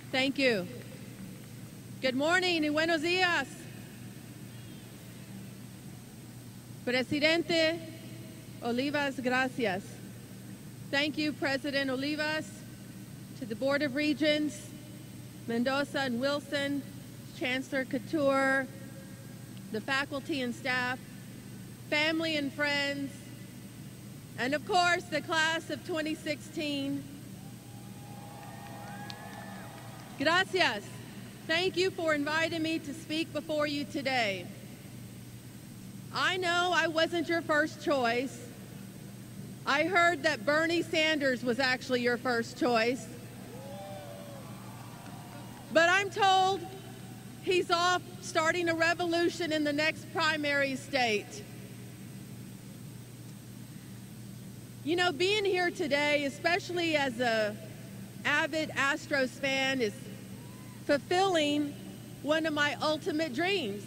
Thank you. Good morning y buenos días. Presidente Olivas, gracias. Thank you, President Olivas, to the Board of Regents, Mendoza and Wilson, Chancellor Couture, the faculty and staff, family and friends, and of course, the class of 2016. Gracias. Thank you for inviting me to speak before you today. I know I wasn't your first choice. I heard that Bernie Sanders was actually your first choice. But I'm told he's off starting a revolution in the next primary state. You know, being here today, especially as an avid Astros fan, is fulfilling one of my ultimate dreams,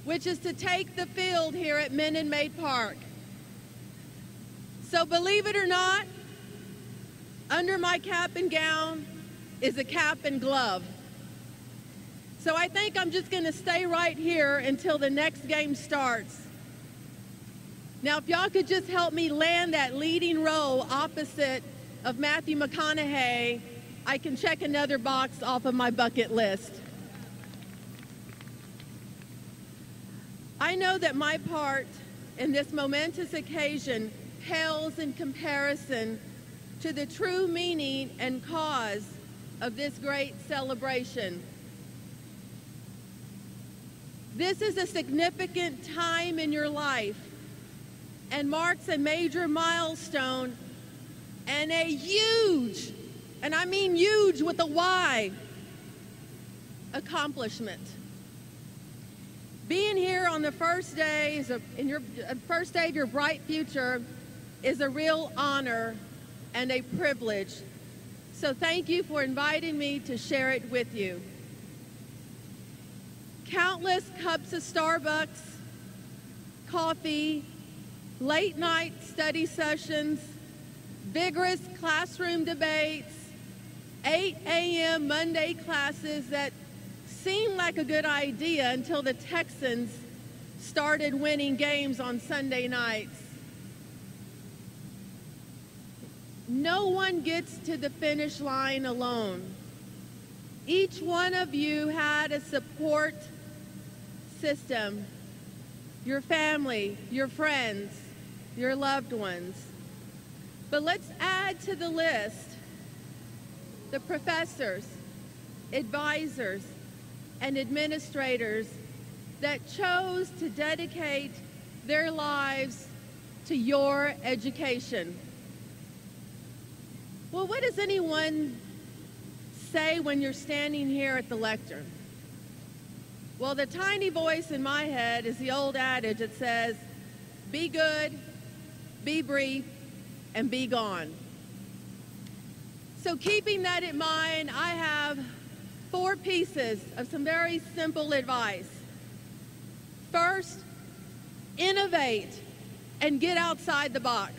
which is to take the field here at Minute Maid Park. So believe it or not, under my cap and gown is a cap and glove. So I think I'm just going to stay right here until the next game starts. Now, if y'all could just help me land that leading row opposite of Matthew McConaughey, I can check another box off of my bucket list. I know that my part in this momentous occasion pales in comparison to the true meaning and cause of this great celebration. This is a significant time in your life and marks a major milestone and a huge, and I mean huge with a Y, accomplishment. Being here on the first day first day of your bright future is a real honor and a privilege. So thank you for inviting me to share it with you. Countless cups of Starbucks, coffee, late night study sessions, vigorous classroom debates, 8 a.m. Monday classes that seemed like a good idea until the Texans started winning games on Sunday nights. No one gets to the finish line alone. Each one of you had a support system, your family, your friends, your loved ones. But let's add to the list the professors, advisors, and administrators that chose to dedicate their lives to your education. Well, what does anyone say when you're standing here at the lectern? Well, the tiny voice in my head is the old adage that says, be good, be brief, and be gone. So keeping that in mind, I have 4 pieces of some very simple advice. First, innovate and get outside the box.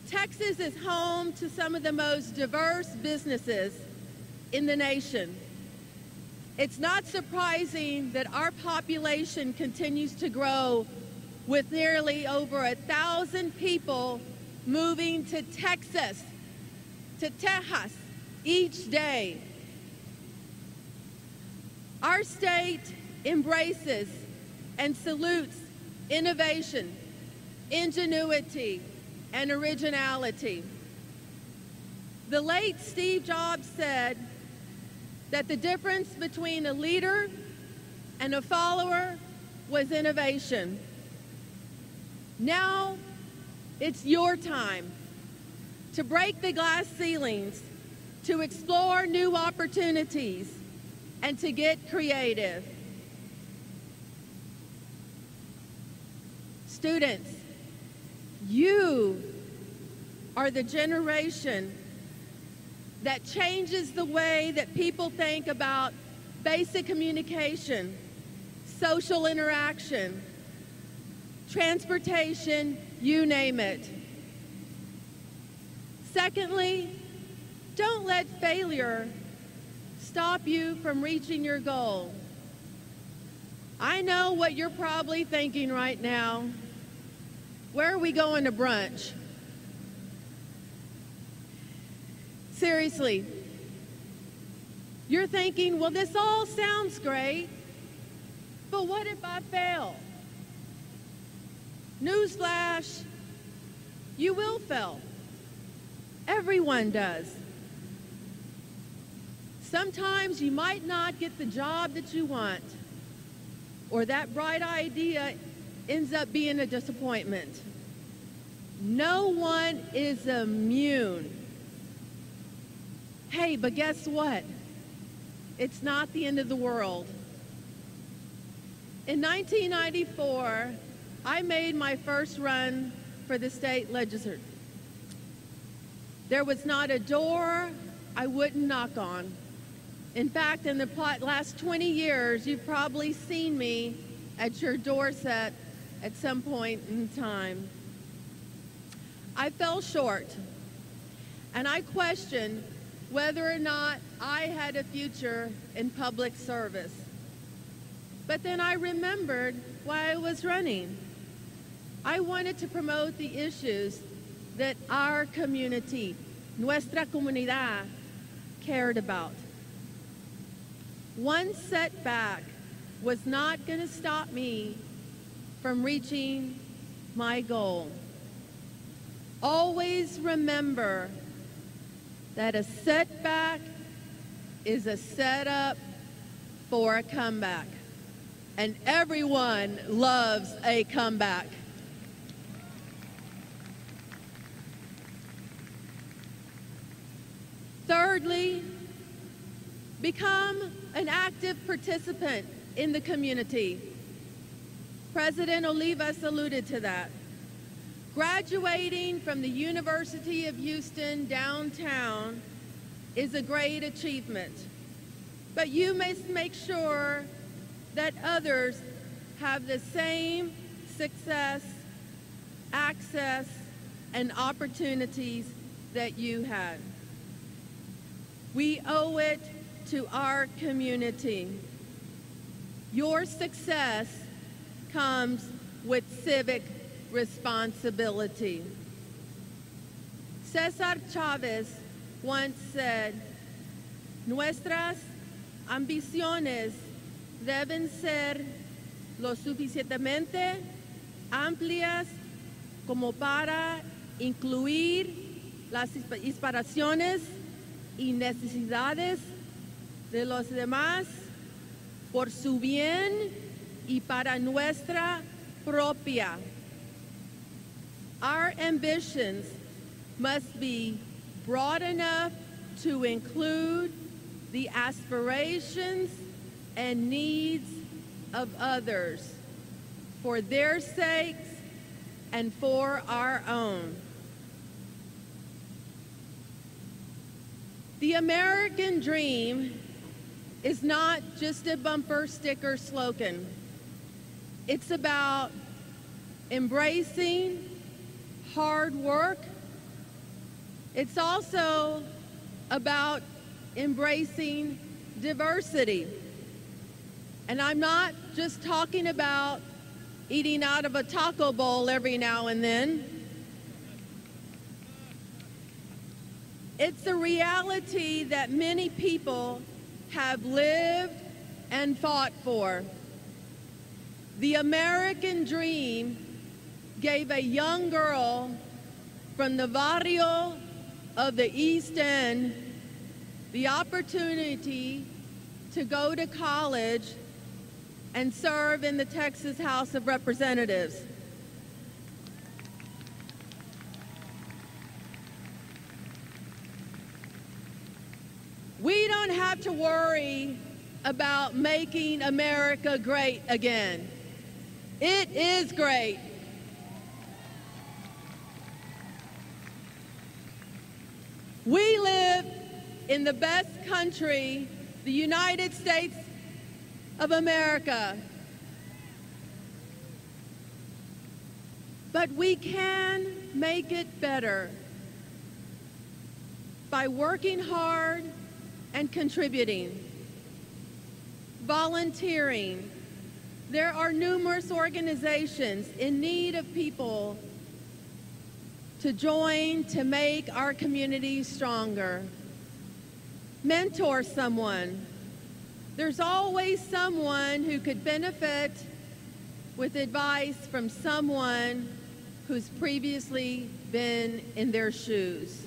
Texas is home to some of the most diverse businesses in the nation. It's not surprising that our population continues to grow with nearly over 1,000 people moving to Texas each day. Our state embraces and salutes innovation, ingenuity, and originality. The late Steve Jobs said that the difference between a leader and a follower was innovation. Now it's your time to break the glass ceilings, to explore new opportunities, and to get creative. Students, you are the generation that changes the way that people think about basic communication, social interaction, transportation, you name it. Secondly, don't let failure stop you from reaching your goal. I know what you're probably thinking right now. Where are we going to brunch? Seriously, you're thinking, well, this all sounds great, but what if I fail? Newsflash, you will fail. Everyone does. Sometimes you might not get the job that you want, or that bright idea ends up being a disappointment. No one is immune. Hey, but guess what? It's not the end of the world. In 1994, I made my first run for the state legislature. There was not a door I wouldn't knock on. In fact, in the last 20 years, you've probably seen me at your doorstep at some point in time. I fell short, and I questioned whether or not I had a future in public service. But then I remembered why I was running. I wanted to promote the issues that our community, nuestra comunidad, cared about. One setback was not going to stop me from reaching my goal. Always remember that a setback is a setup for a comeback. And everyone loves a comeback. Thirdly, become an active participant in the community. President Olivas alluded to that. Graduating from the University of Houston downtown is a great achievement, but you must make sure that others have the same success, access, and opportunities that you had. We owe it to our community. Your success comes with civic responsibility. Cesar Chavez once said, "Nuestras ambiciones deben ser lo suficientemente amplias como para incluir las aspiraciones y necesidades de los demás por su bien y para nuestra propia." Our ambitions must be broad enough to include the aspirations and needs of others for their sakes and for our own. The American dream is not just a bumper sticker slogan. It's about embracing hard work. It's also about embracing diversity. And I'm not just talking about eating out of a taco bowl every now and then. It's a reality that many people have lived and fought for. The American dream gave a young girl from the barrio of the East End the opportunity to go to college and serve in the Texas House of Representatives. We don't have to worry about making America great again. It is great. We live in the best country, the United States of America. But we can make it better by working hard and contributing, volunteering. There are numerous organizations in need of people to join to make our community stronger. Mentor someone. There's always someone who could benefit with advice from someone who's previously been in their shoes.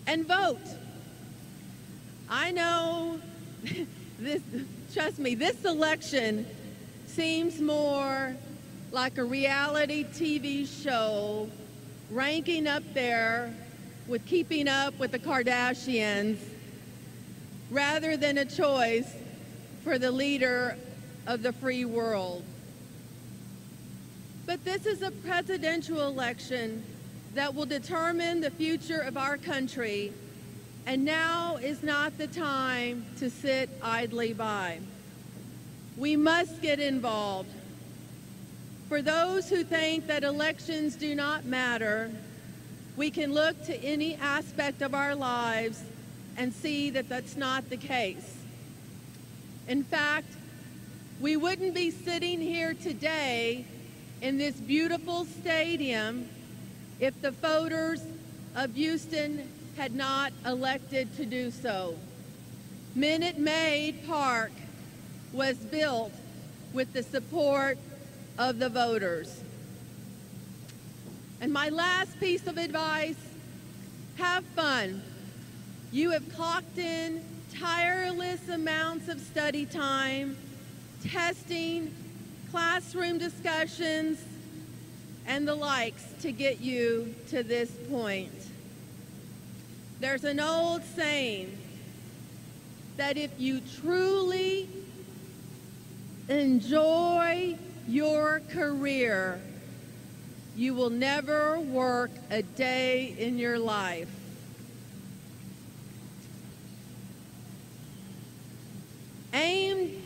And vote. I know, trust me, this election seems more like a reality TV show ranking up there with Keeping Up with the Kardashians rather than a choice for the leader of the free world. But this is a presidential election that will determine the future of our country, and now is not the time to sit idly by. We must get involved. For those who think that elections do not matter, we can look to any aspect of our lives and see that that's not the case. In fact, we wouldn't be sitting here today in this beautiful stadium if the voters of Houston had not elected to do so. Minute Maid Park was built with the support of the voters. And my last piece of advice, have fun. You have clocked in tireless amounts of study time, testing, classroom discussions, and the likes to get you to this point. There's an old saying that if you truly enjoy your career, you will never work a day in your life. Aim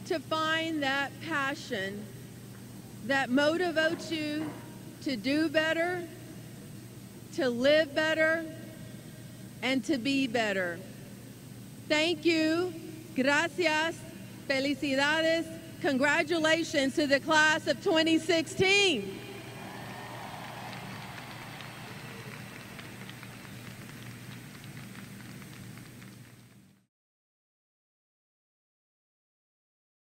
to find that passion that motivates you to do better, to live better, and to be better. Thank you. Gracias. Felicidades. Congratulations to the class of 2016.